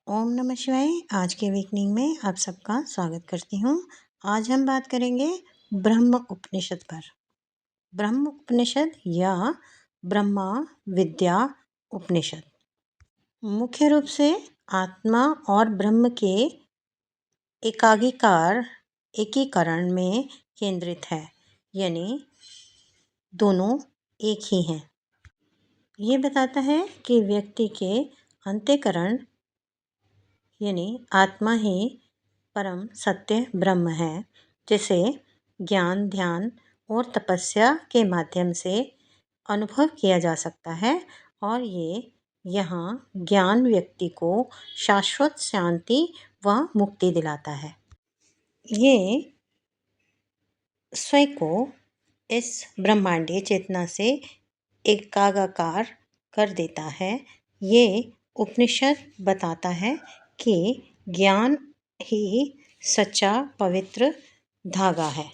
ओम नमः शिवाय। आज के अवेकनिंग में आप सबका स्वागत करती हूँ। आज हम बात करेंगे ब्रह्म उपनिषद पर। ब्रह्म उपनिषद या ब्रह्मा विद्या उपनिषद मुख्य रूप से आत्मा और ब्रह्म के एकीकरण में केंद्रित है, यानी दोनों एक ही हैं। ये बताता है कि व्यक्ति के अंतःकरण यानी आत्मा ही परम सत्य ब्रह्म है, जिसे ज्ञान, ध्यान और तपस्या के माध्यम से अनुभव किया जा सकता है। और यहाँ ज्ञान व्यक्ति को शाश्वत शांति व मुक्ति दिलाता है। ये स्वयं को इस ब्रह्मांडीय चेतना से एकाकार कर देता है। ये उपनिषद बताता है कि ज्ञान ही सच्चा पवित्र धागा है,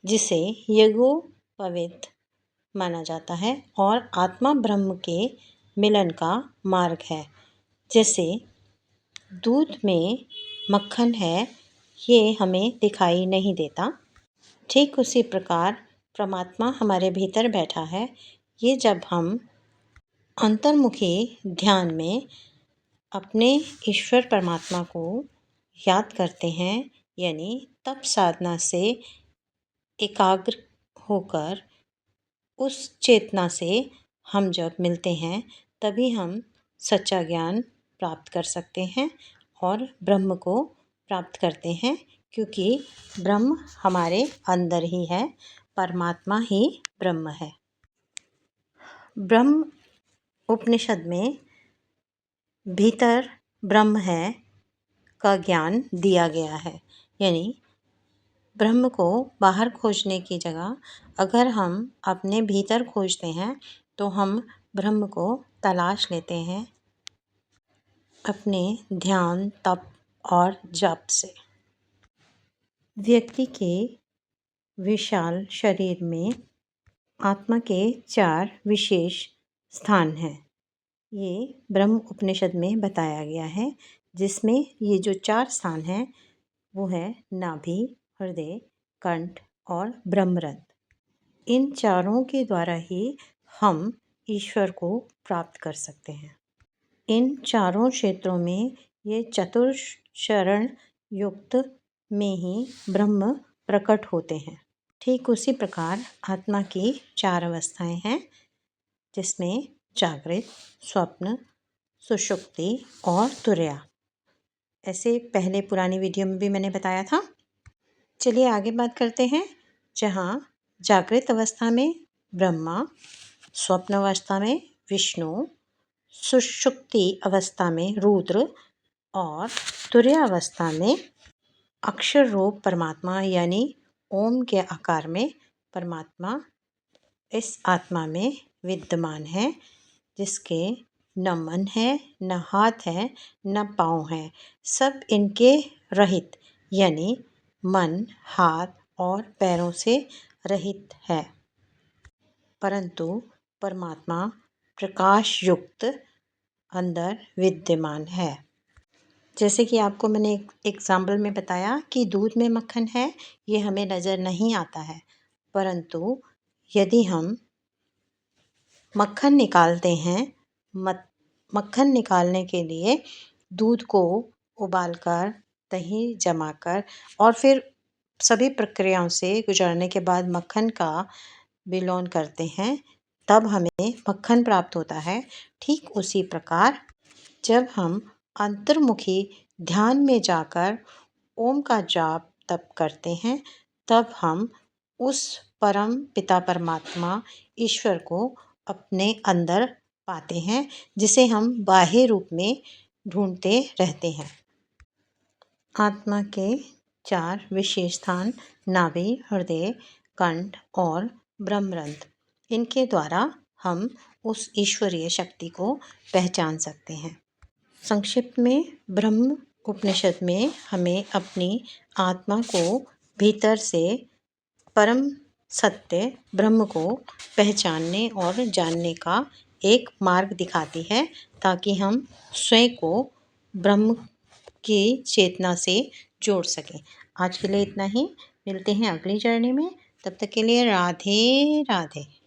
जिसे यज्ञोपवीत माना जाता है और आत्मा ब्रह्म के मिलन का मार्ग है। जैसे दूध में मक्खन है, ये हमें दिखाई नहीं देता, ठीक उसी प्रकार परमात्मा हमारे भीतर बैठा है। ये जब हम अंतर्मुखी ध्यान में अपने ईश्वर परमात्मा को याद करते हैं, यानी तप साधना से एकाग्र होकर उस चेतना से हम जब मिलते हैं, तभी हम सच्चा ज्ञान प्राप्त कर सकते हैं और ब्रह्म को प्राप्त करते हैं, क्योंकि ब्रह्म हमारे अंदर ही है, परमात्मा ही ब्रह्म है। ब्रह्म उपनिषद में भीतर ब्रह्म है का ज्ञान दिया गया है, यानी ब्रह्म को बाहर खोजने की जगह अगर हम अपने भीतर खोजते हैं तो हम ब्रह्म को तलाश लेते हैं अपने ध्यान, तप और जप से। व्यक्ति के विशाल शरीर में आत्मा के 4 विशेष स्थान हैं। ये ब्रह्म उपनिषद में बताया गया है, जिसमें ये जो 4 स्थान हैं वो है नाभि, हृदय, कंठ और ब्रह्मरंध्र। इन चारों के द्वारा ही हम ईश्वर को प्राप्त कर सकते हैं। इन चारों क्षेत्रों में ये चतुर्चरण युक्त में ही ब्रह्म प्रकट होते हैं। ठीक उसी प्रकार आत्मा की 4 अवस्थाएं हैं, जिसमें जागृत, स्वप्न, सुषुप्ति और तुर्या। ऐसे पहले पुरानी वीडियो में भी मैंने बताया था। चलिए आगे बात करते हैं। जहाँ जागृत अवस्था में ब्रह्मा, स्वप्न अवस्था में विष्णु, सुषुप्ति अवस्था में रुद्र और तुर्या अवस्था में अक्षर रूप परमात्मा यानी ओम के आकार में परमात्मा इस आत्मा में विद्यमान है, जिसके न मन है, न हाथ है, न पाँव है, सब इनके रहित यानी मन, हाथ और पैरों से रहित है। परंतु परमात्मा प्रकाश युक्त अंदर विद्यमान है। जैसे कि आपको मैंने एक एग्जाम्पल में बताया कि दूध में मक्खन है, ये हमें नज़र नहीं आता है, परंतु यदि हम मक्खन निकालते हैं, मक्खन निकालने के लिए दूध को उबालकर, दही जमाकर और फिर सभी प्रक्रियाओं से गुजरने के बाद मक्खन का विलोन करते हैं, तब हमें मक्खन प्राप्त होता है। ठीक उसी प्रकार जब हम अंतर्मुखी ध्यान में जाकर ओम का जाप तप करते हैं, तब हम उस परम पिता परमात्मा ईश्वर को अपने अंदर पाते हैं, जिसे हम बाह्य रूप में ढूंढते रहते हैं। आत्मा के 4 विशेष स्थान नाभि, हृदय, कंठ और ब्रह्मरंध्र, इनके द्वारा हम उस ईश्वरीय शक्ति को पहचान सकते हैं। संक्षिप्त में ब्रह्म उपनिषद में हमें अपनी आत्मा को भीतर से परम सत्य ब्रह्म को पहचानने और जानने का एक मार्ग दिखाती है, ताकि हम स्वयं को ब्रह्म की चेतना से जोड़ सकें। आज के लिए इतना ही, मिलते हैं अगली जर्नी में। तब तक के लिए राधे राधे।